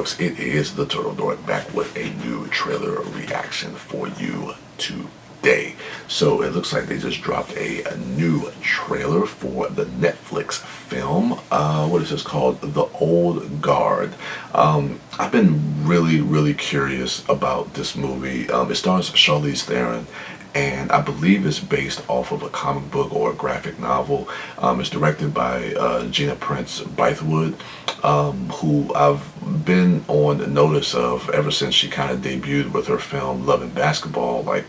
Dorks, it is the Turtle Dork back with a new trailer reaction for you today. So it looks like they just dropped a new trailer for the Netflix film. What is this called? The Old Guard. I've been really curious about this movie. It stars Charlize Theron, and I believe it's based off of a comic book or a graphic novel. It's directed by Gina Prince-Bythewood, who I've been on notice of ever since she kind of debuted with her film Love and Basketball, like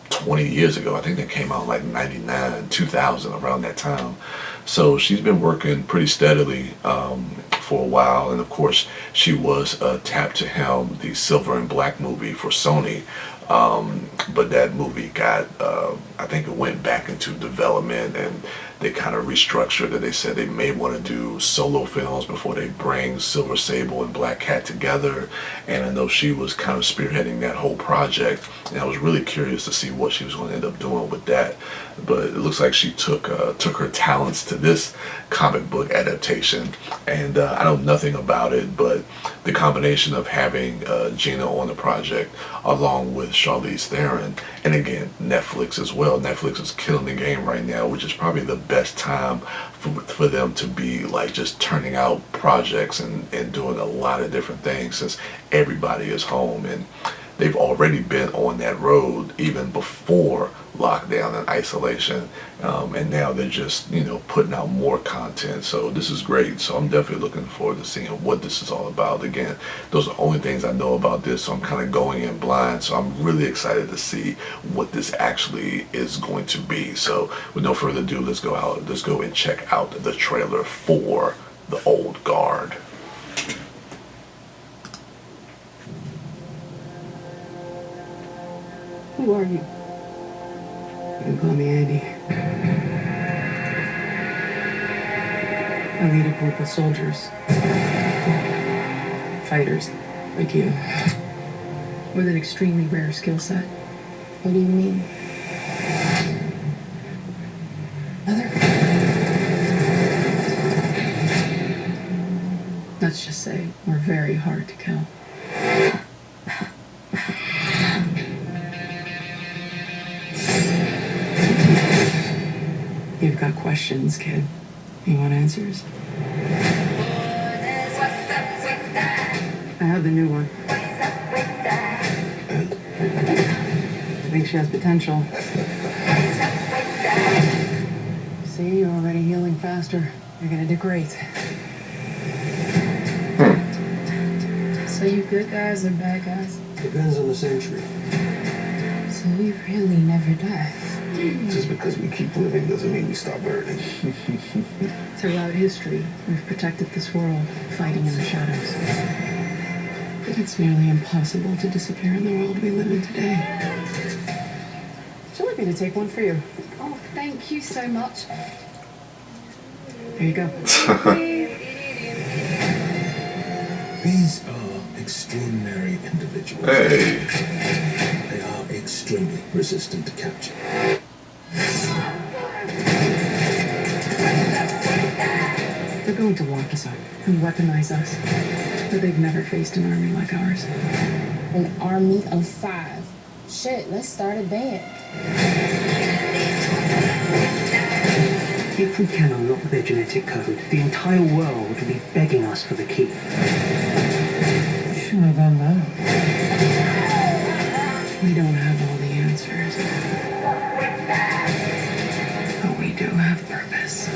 20 years ago. I think that came out like 99, 2000, around that time. So she's been working pretty steadily for a while, and of course she was tapped to helm the Silver and Black movie for Sony. But that movie got, I think it went back into development, and they kind of restructured it. They said they may want to do solo films before they bring Silver Sable and Black Cat together. And I know she was kind of spearheading that whole project, and I was really curious to see what she was going to end up doing with that. But it looks like she took her talents to this comic book adaptation, and I know nothing about it, but the combination of having Gina on the project along with Charlize Theron, and again Netflix as well. Netflix is killing the game right now, which is probably the best time for them to be like just turning out projects and doing a lot of different things, since everybody is home, and they've already been on that road even before lockdown and isolation, and now they're just, you know, putting out more content. So this is great. So I'm definitely looking forward to seeing what this is all about. Again, those are the only things I know about this, so I'm kind of going in blind. So I'm really excited to see what this actually is going to be. So with no further ado, let's go and check out the trailer for The Old Guard. Who are you? You can call me Andy. I lead a group of soldiers. Fighters, like you. With an extremely rare skill set. What do you mean? Mother? Let's just say we're very hard to kill. You've got questions, kid. You want answers? I have the new one. I think she has potential. See, you're already healing faster. You're gonna do great. So you good guys or bad guys? Depends on the century. So we really never die. Just because we keep living doesn't mean we stop hurting. Throughout history, we've protected this world, fighting in the shadows. But it's nearly impossible to disappear in the world we live in today. Would you like me to take one for you? Oh, thank you so much. Here you go. These are extraordinary individuals. Hey. They are extremely resistant to capture. They're going to lock us up and weaponize us. But they've never faced an army like ours. An army of 5. Shit, let's start a band. If we can unlock their genetic code, the entire world will be begging us for the key. You shouldn't have done that. We don't have all the answers. But we do have purpose.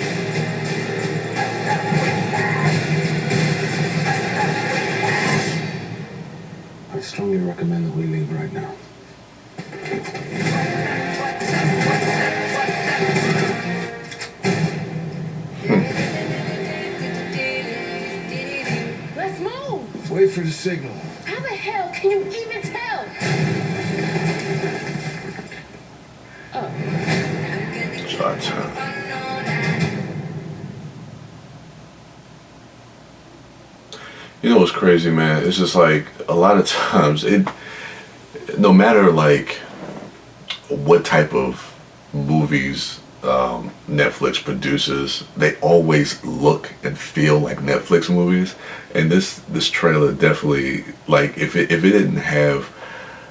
I strongly recommend that we leave right now. Let's move! Wait for the signal. How the hell can you even tell? Oh. Gotcha. You know what's crazy, man? It's just like a lot of times no matter like what type of movies Netflix produces, they always look and feel like Netflix movies. And this trailer definitely, like, if it didn't have,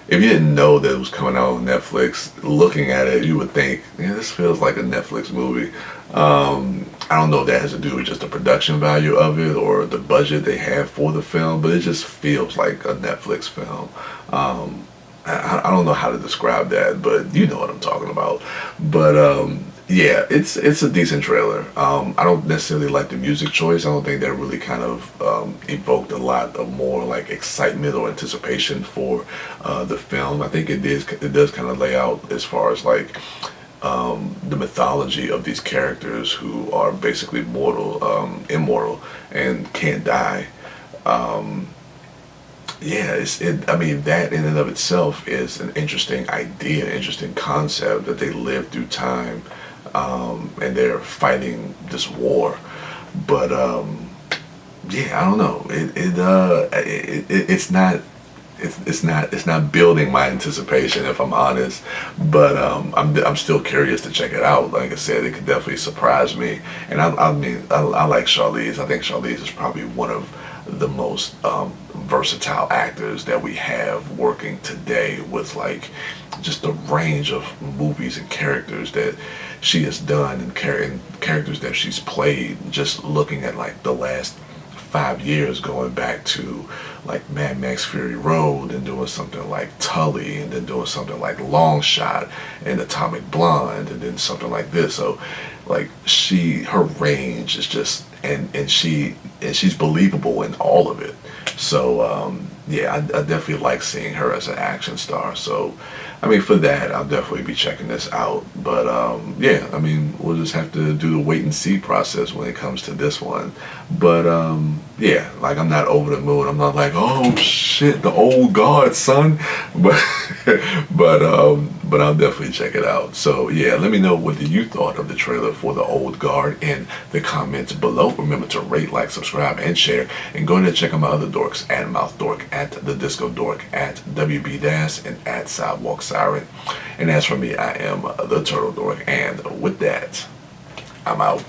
if you didn't know that it was coming out on Netflix, looking at it, you would think, yeah, this feels like a Netflix movie. I don't know if that has to do with just the production value of it or the budget they have for the film, but it just feels like a Netflix film. I don't know how to describe that, but you know what I'm talking about. But yeah, it's a decent trailer. I don't necessarily like the music choice. I don't think that really kind of evoked a lot of more like excitement or anticipation for the film. I think it does kind of lay out as far as like the mythology of these characters who are basically immortal, and can't die. Yeah, I mean, that in and of itself is an interesting idea, interesting concept that they live through time, and they're fighting this war. But yeah, I don't know. It's not building my anticipation, if I'm honest. But I'm still curious to check it out. Like I said, it could definitely surprise me. And I mean, I like Charlize. I think Charlize is probably one of the most versatile actors that we have working today, with like just the range of movies and characters that she has done, and characters that she's played. Just looking at like the last 5 years, going back to like Mad Max Fury Road, and doing something like Tully, and then doing something like Long Shot and Atomic Blonde, and then something like this. So like her range is just, and she's believable in all of it. So yeah, I definitely like seeing her as an action star. So I mean, for that, I'll definitely be checking this out. But yeah, I mean, we'll just have to do the wait and see process when it comes to this one. But yeah, like, I'm not over the moon. I'm not like, oh shit, the old guard, son. But but I'll definitely check it out. So yeah, let me know what you thought of the trailer for the old guard in the comments below. Remember to rate, like, subscribe, and share. And go ahead and check out my other dorks, at Mouth Dork, at The Disco Dork, at WB Das, and at Sidewalk Siren. And as for me, I am the Turtle Dork. And with that, I'm out.